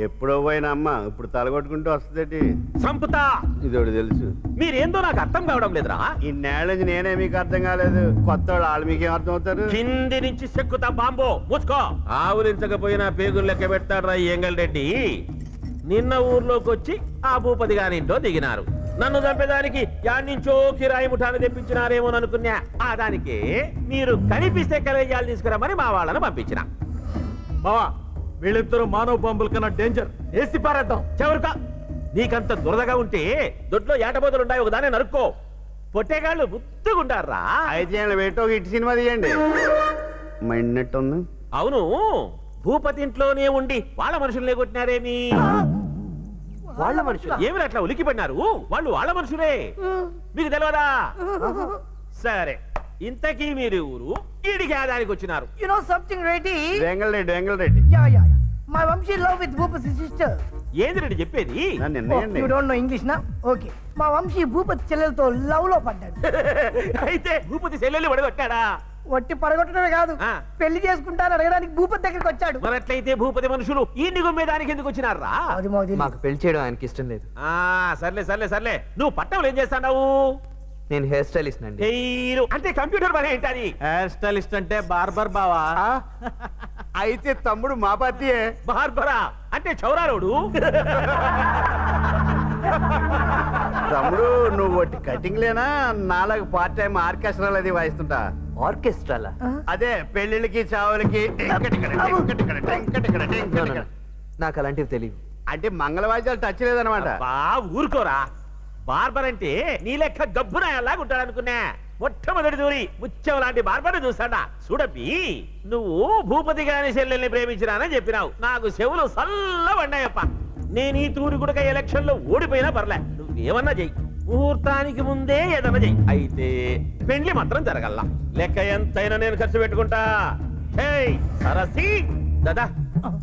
ఎప్పుడో పోయిన అమ్మ ఇప్పుడు తలగొట్టుకుంటూ వస్తుందేటి సంపుతా ఇదోటి తెలుసు. మీరేందో నాకు అర్థం కావడం లేదురా. ఇన్నేళ్ళ నుంచి నేనే మీకు అర్థం కాలేదు, కొత్త వాళ్ళు మీకేం అర్థం అవుతారు? కింది నుంచి సెక్కుతా బాంబో మూసుకో. ఆవులించకపోయినా పేగులు లెక్క పెడతాడ్రా ఈ ఎంగల్ రెడ్డి. నిన్న ఊర్లోకి వచ్చి ఆ భూపతి గారింటో దిగినారు. నన్ను చంపేదానికి యాడ్నించో కిరాయి ముఠాన్ని తెప్పించినారేమో అనుకున్నా. ఆ దానికి మీరు కనిపిస్తే కలేజాలు తీసుకురమ్మని మా వాళ్ళని పంపించిన. బావా వీళ్ళిద్దరూ మానవ బాంబుల కన్నా డేంజర్, వేసి పారేద్దాం. చెవరుకా నీకంత దురదగా ఉంటే దొడ్లో ఏటబోతులుంటాయి, ఒకదాన్ని నరుక్కో. పొట్టేగాళ్ళు ముత్తుగుంటారా. అయితే పెట్టో ఇటు సినిమా తీయండి. మైండ్నట్టుంది. అవును, భూపతి ఇంట్లోనే ఉండి వాళ్ళ మనుషుల్ని కొట్టినారేమి? వాళ్ళ మనుషులు ఏమి అట్లా ఉలికిపడినారు? వాళ్ళు వాళ్ళ మనుషులే, మీకు తెలియదా? సరే, ఇంతకీ మీరు ఊరు ఈడికి ఆదానికి వచ్చినారు. You know something, Reddy? Vengalreddy Vengalreddy. Yeah. My Vamshi in love with Bhupati's sister. ఏంది రెడ్డి చెప్పేది? నన్ను Oh, ఎన్నేయండి. you don't know English, na? Okay. మా వంశీ భూపతి చెల్లెలతో లవ్ లో పడ్డాడు. అయితే భూపతి చెల్లెల్ని పడగొట్టాడా? వట్టి పడగొట్టడమే కాదు, ఆ. పెళ్లి చేసుకుంటాను అడగడానికి భూపతి దగ్గరికి వచ్చాడు. మరట్లయితే భూపతి మనుషులు ఈ గుమ్మేదానికి ఎందుకు వచ్చినారా? అది మాకు తెలీదు. మాకు పెళ్లి చేయడం ఆయనకి ఇష్టం లేదు. సర్లే నువ్వు పట్టంలో ఏం చేస్తావు? నేను హెయిర్ స్టైలిస్ట్ అండి. అంటే కంప్యూటర్ పని ఏంటది? హెయిర్ స్టైలిస్ట్ అంటే బార్బర్ బావా. అయితే తమ్ముడు మా పార్టీయే. బార్బరా అంటే చౌరారోడు. తమ్ముడు నువ్వు ఒకటి కటింగ్ లేనా? నాలుగు పార్ట్ టైం ఆర్కెస్ట్రాలు అది వాయిస్తుంటా. ఆర్కెస్ట్రాలా? అదే పెళ్లిళ్ళకి చావులకి నాకు అలాంటివి తెలియదు. అంటే మంగళ వాయిద్యాలు టచ్ లేదనమాట. బా ఊరుకోరా. బార్బర్ అంటే నీ లెక్క గబ్బునాయల్లాగా ఉంటాడు అనుకున్నా. మొట్టమొదటి దూరి ముత్యం లాంటి బార్బర్ చూస్తాడా. చూడబ్బి, నువ్వు భూపతి గారి చెల్లెల్ని ప్రేమించినానని చెప్పినావు. నాకు చెవులు సల్లబడ్డాయప్ప. నేను ఈ తూరి గుడక ఎలక్షన్ లో ఓడిపోయినా పర్లే, నువ్వేమన్నా చెయ్యి. ముహూర్తానికి ముందే ఏదన్నా చెయ్యి. అయితే పెండ్లి మాత్రం జరగల్లా. లెక్క ఎంతైనా నేను ఖర్చు పెట్టుకుంటా. సరసి దాదా,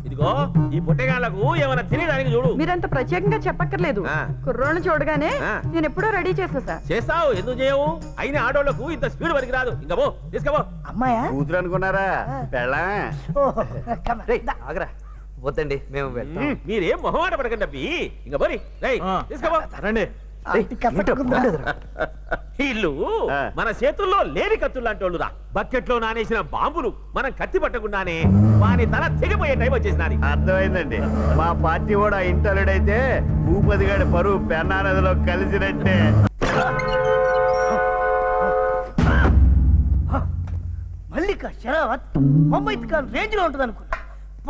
ఇదిగో ఈ పుట్టగాళ్లకు ఏమైనా తినేదానికి చూడు. మీరంత ప్రత్యేకంగా చెప్పక్కర్లేదు. కుర్రోళ్ళని చూడగానే నేను ఎప్పుడో రెడీ చేసేసా. చేస్తావు, ఎందుకు చేయవు? అయిన ఆడోళ్లకు ఇంత స్పీడ్ వరకు రాదు. ఇంకా పో, తీసుకోపో. అమ్మాయా? కూతురు అనుకున్నారా? పెళ్ళమే. Oh, come on. రేయ్, ఆగరా. వద్దండి, మేము వెళ్తాం. మీరేం మొహమాట పడకండి అబ్బి. ఇంకా పోరి, తీసుకోపో. రండి. రేయ్, కసక్కుందా? ఏంటో బాగుండదురా. వీళ్ళు మన చేతుల్లో లేని కత్తులు లాంటి వాళ్ళురా. బకెట్ లో నానేసిన బాంబులు మనం కత్తి పట్టకుండానే వాని తల తెగిపోయే టైం వచ్చేసినది. అర్థమైందండి. మా పార్టీ కూడా ఇంటర్వ్యూడ్ అయితే భూపతి గారి పరువు పెన్నా నదిలో కలిసినట్టే. మల్లిక షరావత్ ముంబైత్ ఖాన్ రేంజ్ లో ఉంటుంది అనుకున్నా.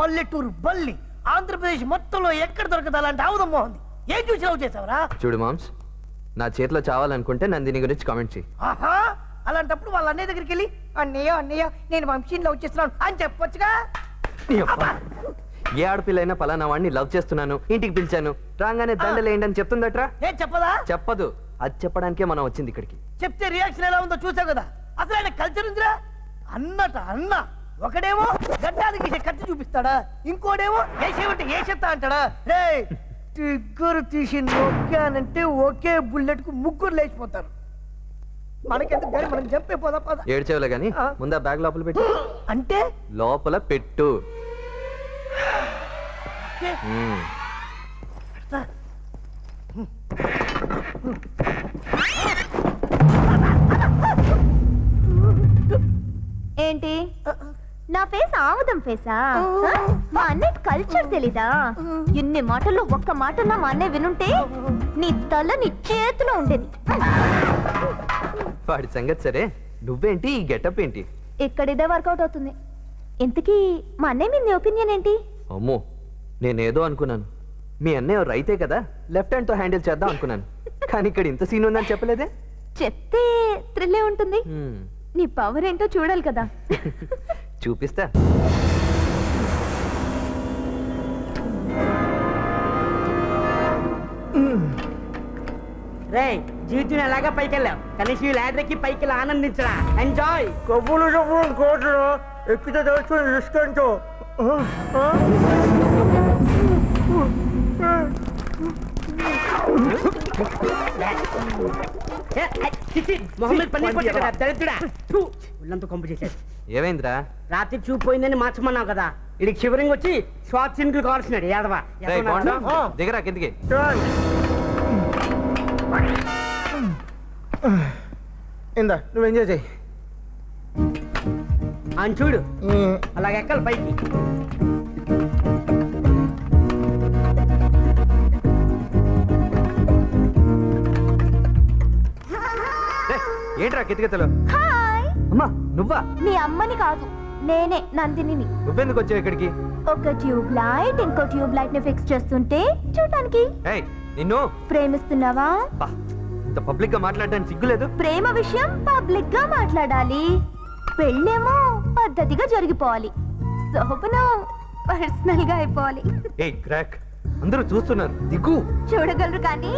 పల్లెటూరు బల్లి ఆంధ్రప్రదేశ్ మొత్తంలో ఎక్కడ దొరకదు అలాంటి ఆవుదమ్మ ఉంది. ఏం చూసి లవ్ చేసావరా? చూడు మామ్స్, నా చేతిలో చావాలనుకుంటే నన్ను దీని గురించి కామెంట్ చేయి. ఆహా, అలాంటప్పుడు వాళ్ళ అన్నయ్య దగ్గరికి వెళ్ళి అన్నయ్య నేను వంశీని లవ్ చేస్తున్నాను అని చెప్పొచ్చుగా. ఏ ఆడపిల్లైనా పలానా వాడిని లవ్ చేస్తున్నాను, ఇంటికి పిలిచాను, రాగానే దండలేయండి అని చెప్తుందట్రా? ఏం చెప్పదా? చెప్పదు. అది చెప్పడానికే మనం వచ్చింది ఇక్కడికి. చెప్తే రియాక్షన్ ఎలా ఉందో చూసావు కదా. అసలు ఆయన కల్చర్ ఉందిరా. అన్న ఒకడేమో గడ్డానికి కత్తి చూపిస్తాడా, ఇంకోడేమో ఏసేమంటే ఏసేస్తా అంటాడా. రే తిగ్గురు తీసి నొక్కానంటే ఒకే బుల్లెట్ కు ముగ్గురు లేచిపోతారు. మనకెందుకు గాని మనం చంపైపోదా పద. ఏడ్చేవులే గాని ముందా బ్యాగ్ లోపల పెట్టు. అంటే లోపల పెట్టు. ఏంటి నా ఫేస్ ఆముదం ఫేసా? మా అన్నయ్య కల్చర్ తెలీదా? ఇన్ని మాటల్లో ఒక్క మాట మా అన్నయ్య వినుంటే నీ తల నీ చేతిలో ఉండేది. వాడి సంగతి సరే, నువ్వేంటి ఈ గెటప్ ఏంటి? ఇక్కడ ఇదే వర్కౌట్ అవుతుంది. ఇంతకీ మా అన్నయ్య మీద నీ ఒపీనియన్ ఏంటి? అమ్మో, నేనేదో అనుకున్నాను. మీ అన్నయ్య రైతే కదా, లెఫ్ట్ హ్యాండ్ తో హ్యాండిల్ చేద్దాం అనుకున్నాను. కానీ ఇక్కడ ఇంత సీన్ ఉందని చెప్పలేదే. చెప్తే థ్రిల్లే ఉంటుంది. నీ పవర్ ఏంటో చూడాలి కదా. చూపిస్తా. రే జీవితం ఎలాగా పైకి వెళ్ళావు, కనీసం ఈ ల్యాడర్ ఎక్కి పైకి వెళ్ళి ఆనందించరా. ఎంజాయ్. కబులు కబులు కోటలు ఎక్కితే తెలుసు ఇష్టంతో. మొహమ్మద్ పన్నీర్ కొట్టాడు కదా దరిద్రుడా. ఒళ్ళంతా కొంప చేశాడు. ఏమైందిరా? రాత్రి చూపు పోయిందని మార్చమన్నావు కదా, ఇడికి చివరింగ్ వచ్చి స్వాత్ సినిమా కావాల్సినాడు యాదవా. రేయ్, బాండు, దిగరా కిందికి. ఇందా నువ్వు ఎంజాయ్ చేయి. అని చూడు అలాగ ఎక్కాలి పైకి. రేయ్, ఏంట్రా కితకితలు? హాయ్, అమ్మా నువ్వా? మీ అమ్మని కాదు, నేనే నందినిని. నువ్వెందుకు వచ్చావు ఇక్కడికి? ఒక ట్యూబ్ లైట్ ఇంకో ట్యూబ్ లైట్ ని ఫిక్స్ చేస్తుంటే చూడటానికి. ఏయ్, నిన్ను ప్రేమిస్తున్నావా? బా, ఇంత పబ్లిక్ గా మాట్లాడడానికి సిగ్గులేదు? ప్రేమ విషయం పబ్లిక్ గా మాట్లాడాలి, పెళ్ళేమో పద్ధతిగా జరిగిపోవాలి, శోభనం పర్సనల్ గా అయిపోవాలి. ఏయ్ క్రాక్, అందరూ చూస్తున్నారు, దిగ్గు. చూడగలరు కానీ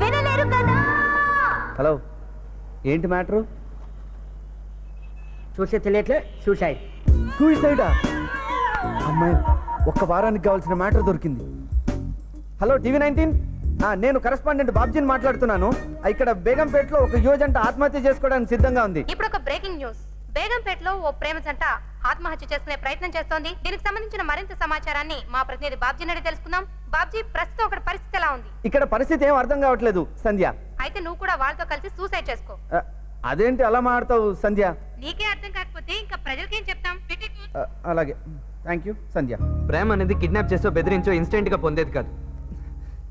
వినలేరు కదా. హలో, ఏంటి మ్యాటరు? చూసే తెలియట్లే సూసైడ్. సూసైడా? అమ్మాయి, ఒక్క వారానికి కావాల్సిన మ్యాటర్ దొరికింది. హలో TV19, నేను కరెస్పాండెంట్ బాబ్జీని మాట్లాడుతున్నాను. ఇక్కడ బేగంపేటలో ఒక యువజంట ఆత్మహత్య చేసుకోవడానికి సిద్ధంగా ఉంది. ఇప్పుడు ఒక బ్రేకింగ్ న్యూస్. బేగంపేటలో ఓ ప్రేమ జంట ఆత్మహత్య చేసుకునే ప్రయత్నం చేస్తోంది. దీనికి సంబంధించిన మరింత సమాచారాన్ని మా ప్రతినిధి బాబ్జీ నడి తెలుసుకుందాం. బాబ్జీ, ప్రస్తుతం అక్కడ పరిస్థితి ఎలా ఉంది? ఇక్కడ పరిస్థితి ఏం అర్థం కావట్లేదు సంధ్య. అయితే నువ్వు కూడా వాళ్ళతో కలిసి సూసైడ్ చేసుకో. అదేంటి అలా మాట్లాడతావు సంధ్య? నీకే అర్థం కాకపోతే ఇంకా ప్రజలకేం చెప్తాం? అలాగే, థ్యాంక్ యూ సంధ్య. ప్రేమ అనేది కిడ్నాప్ చేసో బెదిరించో ఇన్స్టెంట్ గా పొందేది కాదు,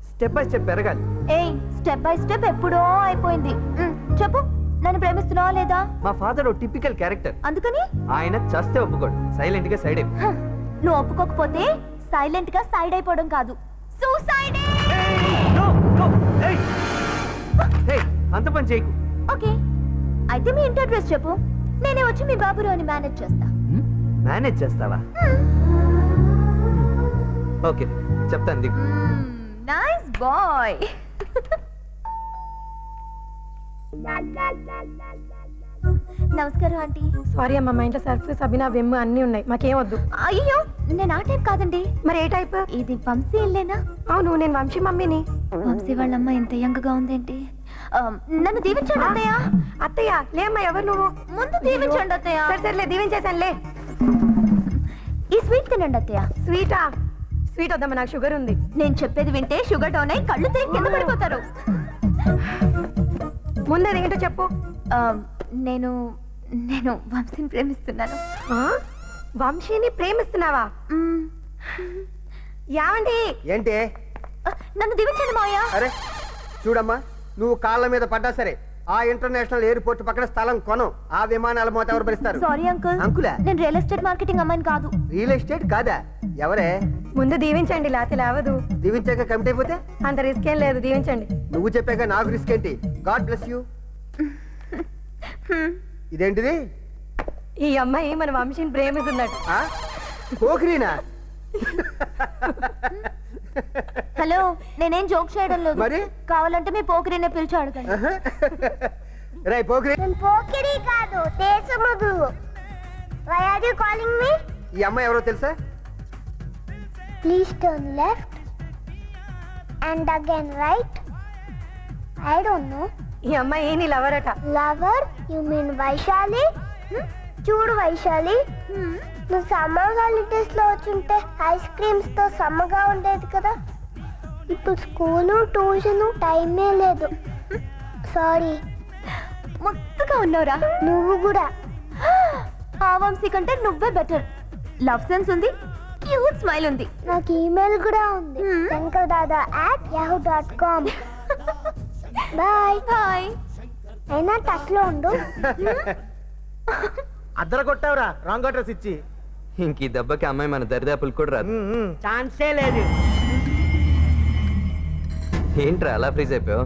స్టెప్ బై స్టెప్ పెరగాలి. ఏయ్, స్టెప్ బై స్టెప్ ఎప్పుడో అయిపోయింది. చెప్పు, నన్ను ప్రేమిస్తున్నావా లేదా? మా ఫాదర్ ఓ టిపికల్ క్యారెక్టర్. అందుకని ఆయన చస్తే ఒప్పుకోడు, సైలెంట్ గా సైడ్ అయిపో. నువ్వు ఒప్పుకోకపోతే సైలెంట్ గా సైడ్ అయిపోవడం కాదు, సూసైడ్. అంత పని చేయకు. ఓకే, అయితే మీ ఇంటి అడ్రస్ చెప్పు, నేనే వచ్చి మీ బాబురావుని మేనేజ్ చేస్తా. మేనేజ్ చేస్తావా? ఓకే, చెప్తాను దిగు. Nice bye. నమస్కారం ఆంటీ. సారీ అమ్మా, మా ఇంట్లో సర్ఫ్ సబినా వెమ్ అన్ని ఉన్నాయి, మాకేం వద్దు. అయ్యో, నేను ఆ టైప్ కాదండి. మరి ఏ టైప్? ఇది వంశీ ఇల్లేనా? అవును, నేను వంశీ మమ్మీని. వంశీ వాళ్ళమ్మ ఇంత యంగ్ గా ఉందేంటి? నన్ను దీవించండి అత్తయ్య. అత్తయ్య లేమ్మా, ఎవరు నువ్వు? ముందు దీవించండి అత్తయ్య. సరే సరేలే, దీవించేసానులే. ఈ స్వీట్ తినండి అత్తయ్య. స్వీటా? స్వీట్ వద్దమ్మా, నాకు షుగర్ ఉంది. నేను చెప్పేది వింటే షుగర్ డౌన్ అయి కళ్ళు తిరిగి కింద పడిపోతారు. ముందు ఏంటో చెప్పు. నేను నేను వంశీని ప్రేమిస్తున్నాను. వంశీని ప్రేమిస్తున్నావా? యావండి? ఏంటి? నన్ను దీవించండి మావయ్య. అరే చూడమ్మా, నువ్వు కాళ్ళ మీద పడ్డా సరే ఆ ఇంటర్నేషనల్ ఎయిర్పోర్ట్ పక్కన స్థలం కొను. ఆ విమానాల మోత ఎవరు భరిస్తారు? Sorry uncle. అంకులా? నేను రియల్ ఎస్టేట్ మార్కెటింగ్ అమ్మాయిని కాదు. రియల్ ఎస్టేట్ కాదా? ఎవరే? ముందు దీవించండి, లేకపోతే లేవదు. దీవించాక కమిట్ అయిపోతే అంత రిస్క్ ఏం లేదు, దీవించండి. నువ్వు చెప్పాక నాకు రిస్క్ ఏంటి? God bless you. ఇదేంటిది? ఈ అమ్మాయి మన వంశీని ప్రేమిస్తున్నట్టు. పోకిరీనా? హలో, నేనేం జోక్ చేయడం లేదు. మరి? కావాలంటే మీ పోకిరినే పిలిచి అడగండి. రే పోకిరి. పోకిరి కాదు, దేశముదు. Why are you calling me? ఈ అమ్మాయి ఎవరో తెలుసా? Please turn left and again right. I don't know. ఈ అమ్మాయి నీ లవర్ అట. Lover? You mean Vaishali? చూడు వైశాలి, నువ్వు సమ్మర్ హాలిడేస్ లో వచ్చుంటే ఐస్ క్రీమ్స్ తో సమ్మగా ఉండేది కదా. ఇప్పుడు స్కూలు ట్యూషన్ టైమే లేదు. సారీ. మొత్తగా ఉన్నావురా. నువ్వు కూడా. ఆ వంశీ కంటే నువ్వే బెటర్. లవ్ సెన్స్ ఉంది, క్యూట్ స్మైల్ ఉంది. నాకు ఈమెయిల్ కూడా ఉంది, shankardada@yahoo.com. Bye bye. అయినా టచ్ లో ఉండు. అద్దర కొట్టావురా రాంగ్ అడ్రస్ ఇచ్చి. ఇంక ఈ దెబ్బకి అమ్మాయి మన దరిదాపులు కూడా రాదు. ఛాన్సే లేదు. ఏంట్రా అలా ఫ్రీజ్ అయిపోయావు?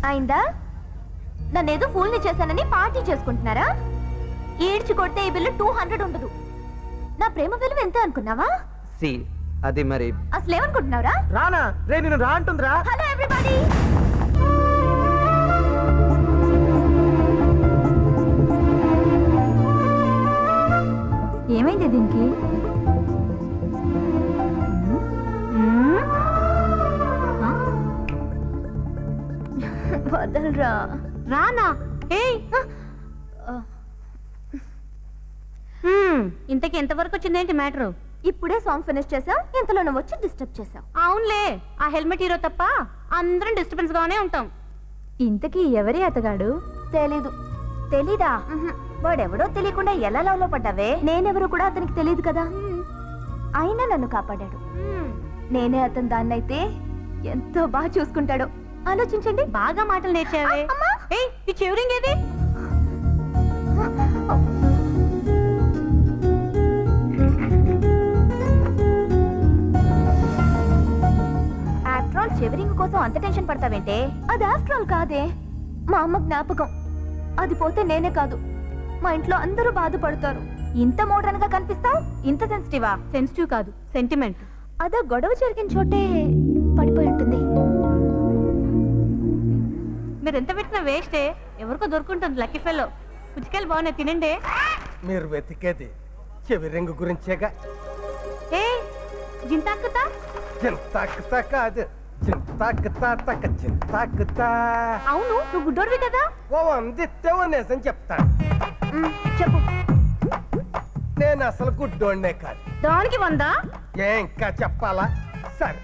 అయిందా? నన్నేదో ఫూల్ ని చేశానని పార్టీ చేసుకుంటున్నారా? ఏడ్చి కొడితే ఈ బిల్లు 200 ఉండదు. నా ప్రేమ విలువ ఎంత అనుకున్నావా? సి అది మరి అసలు ఏమనుకుంటున్నావురా? రానా రే, నేను రా అంటుందిరా. Hello everybody. ఏమైంది దీనికి? వదలరా. రానా? ఏయ్, ఇంతకి ఎంతవరకు వచ్చిందేంటి మ్యాటర్? ఇప్పుడే సాంగ్ ఫినిష్ చేసావు, ఇంతలో నువ్వు వచ్చి డిస్టర్బ్ చేసావు. అవునులే, ఆ హెల్మెట్ హీరో తప్ప అందరం డిస్టర్బెన్స్ గానే ఉంటాం. ఇంతకీ ఎవరి అతగాడు? తెలీదు. తెలీదా? వాడెవడో తెలియకుండా ఎలా లవ్ లో పడ్డావే? నేనెవరో కూడా అతనికి తెలియదు కదా. అయినా నన్ను కాపాడాడు. నేనే అతను దాన్నైతే ఎంతో బాగా చూసుకుంటాడో ఆలోచించండి. బాగా మాటలు నేర్చావే. ఏయ్, ఈ చెవిరింగ్ ఏది? ఆఫ్టర్ ఆల్ చెవిరింగ్ కోసం అంత టెన్షన్ పడతావేంటే? అది ఆఫ్టర్ ఆల్ కాదే, మా అమ్మ జ్ఞాపకం. అది పోతే నేనే కాదు, మా ఇంట్లో అందరూ బాధపడతారు. ఇంత మోడర్న్ గా కనిపిస్తావు, ఇంత సెన్సిటివా? సెన్సిటివ్ కాదు, సెంటిమెంట్. అదో గొడవ జరిగిన చోటే పడిపోయి ఉంటుంది. మీరు ఎంత పెట్టినా వేస్టే, ఎవరికో దొరుకుంటుంది. Lucky fellow. పుచ్చికాయలు బాగున్నాయి, తినండి. మీరు వెతికేది చెవి రింగు గురించేగా. ఏ జింతాకుతా? చింతాకుతా కాదు, చింతాకుతా తక్క చింతాకుతా. అవును, నువ్వు గుడ్డోడివి కదా. ఓ అందిస్తే ఓ నిజం చెప్తాను. చెప్పు. నేను అసలు గుడ్డోడ్నే కాదు. దానికి 100? ఇంకా చెప్పాలా? సరే,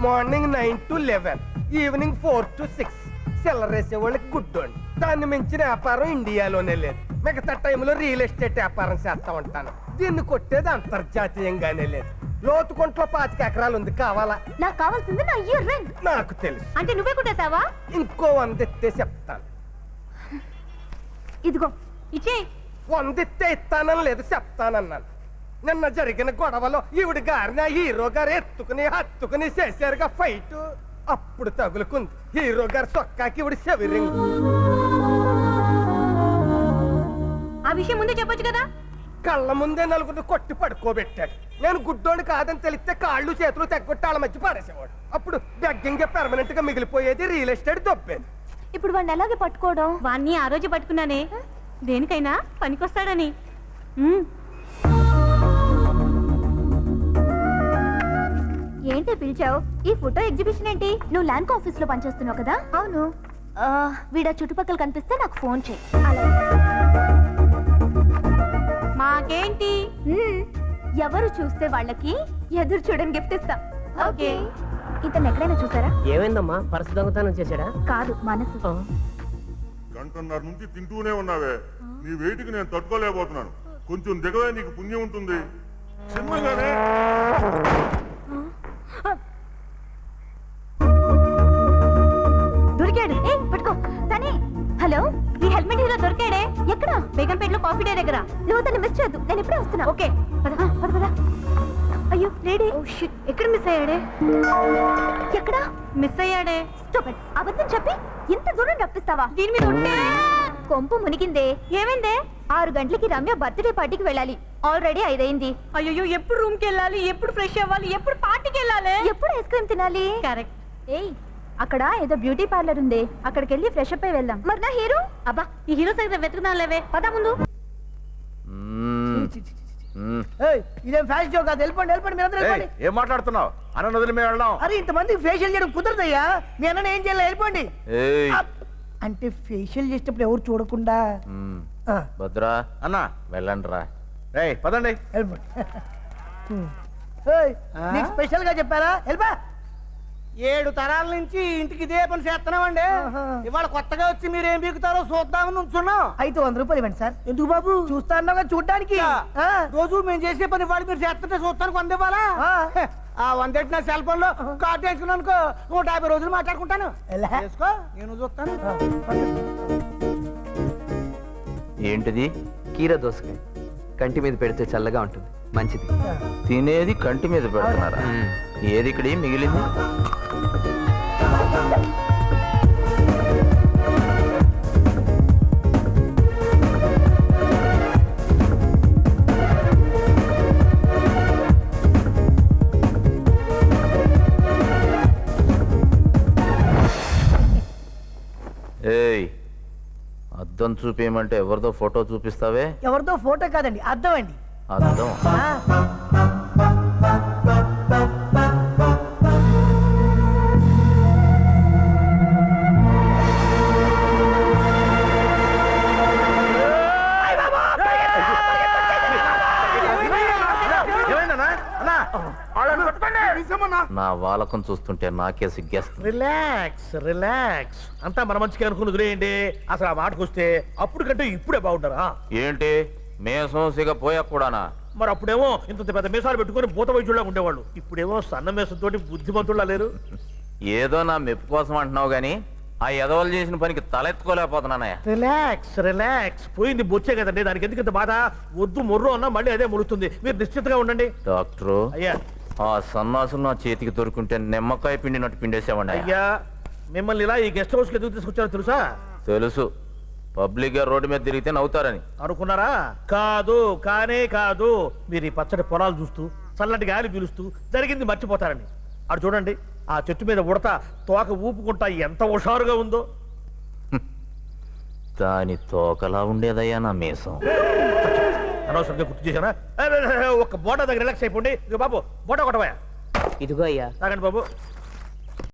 మార్నింగ్ 9 to 11, ఈవినింగ్ 4 to 6 సెల్లరేసే వాళ్ళకి గుడ్డోండి. దాన్ని మించిన వ్యాపారం ఇండియాలోనే లేదు. మిగతా టైంలో రియల్ ఎస్టేట్ వ్యాపారం చేస్తా ఉంటాను. దీన్ని కొట్టేది అంతర్జాతీయంగానే లేదు. లోతుకుంట్లో 25 ఎకరాలు ఉంది, కావాలా? నాకు కావాల్సింది నా ఇయర్ రింగ్. నాకు తెలుసు. అంటే నువ్వే కుట్టేసావా? ఇంకో 100 ఇస్తే చెప్తాను. ఇదిగో ఇచ్చే. 100 ఇస్తే ఇస్తానని లేదు, చెప్తానన్నాను. నిన్న జరిగిన గొడవలో ఈవిడ గారిని ఆ హీరో గారు హత్తుకుని చేశారుగా ఫైట్. అప్పుడు తగులుకుంది హీరో గారు సొక్కాకి ఈవిడ చెవిరింగ్. ఆ విషయం ముందే చెప్పొచ్చు కదా. కళ్ళ ముందే నలుగురిని కొట్టి పడుకోబెట్టాడు. నేను గుడ్డోని కాదని తెలిస్తే కాళ్ళు చేతులు తెగ్గొట్టి వాళ్ళ మధ్య పారేసేవాడు. అప్పుడు బెగ్గింగ్ పెర్మనెంట్ గా మిగిలిపోయేది, రియల్ ఎస్టేట్ దొబ్బేది. ఇప్పుడు వాడిని ఎలాగే పట్టుకోవడం? వాణ్ణి ఆ రోజు పట్టుకున్నానే, దేనికైనా పనికొస్తాడని. ఏంటి పిలిచావు? ఈ ఫోటో ఎగ్జిబిషన్ ఏంటి? నువ్వు ల్యాండ్ ఆఫీస్ లో పనిచేస్తున్నావు కదా? అవును. వీడ చుట్టుపక్కల కనిపిస్తే నాకు ఫోన్ చేయి. మాకేంటి? ఎవరు చూస్తే వాళ్ళకి ఎదురు చూడని గిఫ్ట్ ఇస్తా. ఓకే. ఇతను ఎక్కడైనా చూసారా? ఏమైందమ్మా, పర్సు దొంగతనం చేశాడా? కాదు, మనసు. గంటన్నర నుంచి తింటూనే ఉన్నావే, నీ వెయిట్కి నేను తట్టుకోలేకపోతున్నాను. కొంచెం దిగవే, నీకు పుణ్యం ఉంటుంది. చిన్నగానే దొరికాడు. పట్టుకో తనే. హలో, ఈ హెల్మెట్ హీరో దొరికాడే. ఎక్కడ? బేగంపేటలో కాఫీ డే దగ్గర. నువ్వు తను మిస్ చేయొద్దు, నేను ఇప్పుడే వస్తున్నా. ఓకే, పద పద పద. అయ్యో లేడీ. ఎక్కడ మిస్ అయ్యాడే? ఎక్కడ మిస్ అయ్యాడే? Stop it. అబద్ధం చెప్పి ఇంత దూరం రప్పిస్తావా? దీని మీద ఉంటే కొంపు మునిగిందే. ఏమైందే? 6 గంటలకి రమ్య బర్త్డే పార్టీకి వెళ్ళాలి. ఆల్రెడీ 5 అయింది. అయ్యో, ఎప్పుడు రూమ్ కి వెళ్ళాలి, ఎప్పుడు ఫ్రెష్ అవ్వాలి, ఎప్పుడు పార్టీకి వెళ్ళాలి, ఎప్పుడు ఐస్ క్రీమ్ తినాలి? కరెక్ట్. ఏయ్, అక్కడ ఏదో బ్యూటీ పార్లర్ ఉంది, అక్కడికి వెళ్ళి ఫ్రెష్ అప్ అయి వెళ్దాం. మరి నా హీరో? అబ్బా, ఈ హీరో సైతం వెతుకుదాం లేవే, పద ముందు. ఇదేం ఫ్యాషన్ షో కాదు. వెళ్ళిపోండి వెళ్ళిపోండి, మీరు అందరూ వెళ్ళిపోండి. ఏం మాట్లాడుతున్నావు? అన్న వదిలి మేము వెళ్దాం. అరే, ఇంతమంది ఫేషియల్ చేయడం కుదరదయ్యా. మీ అన్న ఏం చేయాలి? వెళ్ళిపోండి. అంటే ఫేషియల్ చేసేటప్పుడు ఎవరు చూడకుండా. భద్రా అన్న వెళ్ళండి రా. పదండి. వెళ్ళిపోండి. నీకు స్పెషల్ గా చెప్పారా? వెళ్ళిపా. 7 తరాల నుంచి ఇంటికి ఇదే పని చేస్తున్నామండి. ఇవాళ కొత్తగా వచ్చి మీరు ఏం బీకుతారో చూద్దామని ఉంచున్నాం. అయితే 100 రూపాయలు ఇవ్వండి సార్. ఎందుకు బాబు? చూస్తా అన్నాగా చూడ్డానికి. రోజు మేము చేసే పని వాళ్ళు మీరు చేస్తుంటే చూస్తానికి 100 ఇవ్వాలా? ఆ 100 నా సెల్ ఫోన్ లో కార్డు వేసుకున్నాను అనుకో, 150 రోజులు మాట్లాడుకుంటాను. చేసుకో, నేను చూస్తాను. ఏంటిది? కీర దోసకాయ. కంటి మీద పెడితే చల్లగా ఉంటుంది, మంచిది. తినేది కంటి మీద పెడుతున్నారా? ఏది ఇక్కడ మిగిలింది? ఏయ్, అద్దం చూపించమంటే ఎవరిదో ఫోటో చూపిస్తావే? ఎవరితో ఫోటో కాదండి, అర్థం అండి. అద్దం? నా వాలకం చూస్తుంటే నాకే సిగ్గేస్తుంది. రిలాక్స్ అంతా మన మంచిగా అనుకుని వదిలేయండి. అసలు ఆ మాటకు వస్తే అప్పుడు కంటే ఇప్పుడే బాగుంటారా? ఏంటి మేసం సిగ పోయా కూడానా? మరి అప్పుడేమో ఇంత పెద్ద మీసాలు పెట్టుకుని భూత వైద్యుల్లా ఉండేవాళ్ళు. ఇప్పుడేమో సన్న మీసంతో బుద్ధిమంతుల్లా లేరు. ఏదో నా మెప్పు కోసం అంటున్నావు గాని ఆ ఎదవలు చేసిన పనికి తలెత్తుకోలేకపోతున్నానయ్యా. రిలాక్స్ పోయింది బొచ్చే కదండి, దానికి ఎందుకు ఇంత బాధ? వద్దు మొర్రు అన్నా మళ్ళీ అదే మొలుస్తుంది. మీరు నిశ్చితంగా ఉండండి. డాక్టరు, అయ్యా ఆ సన్నాసులు నా చేతికి దొరుకుంటే నిమ్మకాయ పిండినట్టు పిండేసావండి. అయ్యా మిమ్మల్ని ఇలా ఈ గెస్ట్ హౌస్కి ఎందుకు తీసుకొచ్చారో తెలుసా? తెలుసు, పబ్లిక్ గా రోడ్డు మీద తిరిగితే నవ్వుతారని. అనుకున్నారా? కానే కాదు. మీరు ఈ పచ్చడి పొలాలు చూస్తూ చల్లటి గాలి పీలుస్తూ జరిగింది మర్చిపోతారని. అటు చూడండి, ఆ చెట్టు మీద ఉడత తోక ఊపుకుంటా ఎంత హుషారుగా ఉందో. దాని తోకలా ఉండేదయ్యా నా మీసం. అనవసరంగా గుర్తు చేశానా? ఒక బోటా దగ్గర రిలాక్స్ అయిపోండి. ఇక బాబు బోటా కొట్టవా? ఇదిగో అయ్యా. తాగండి బాబు.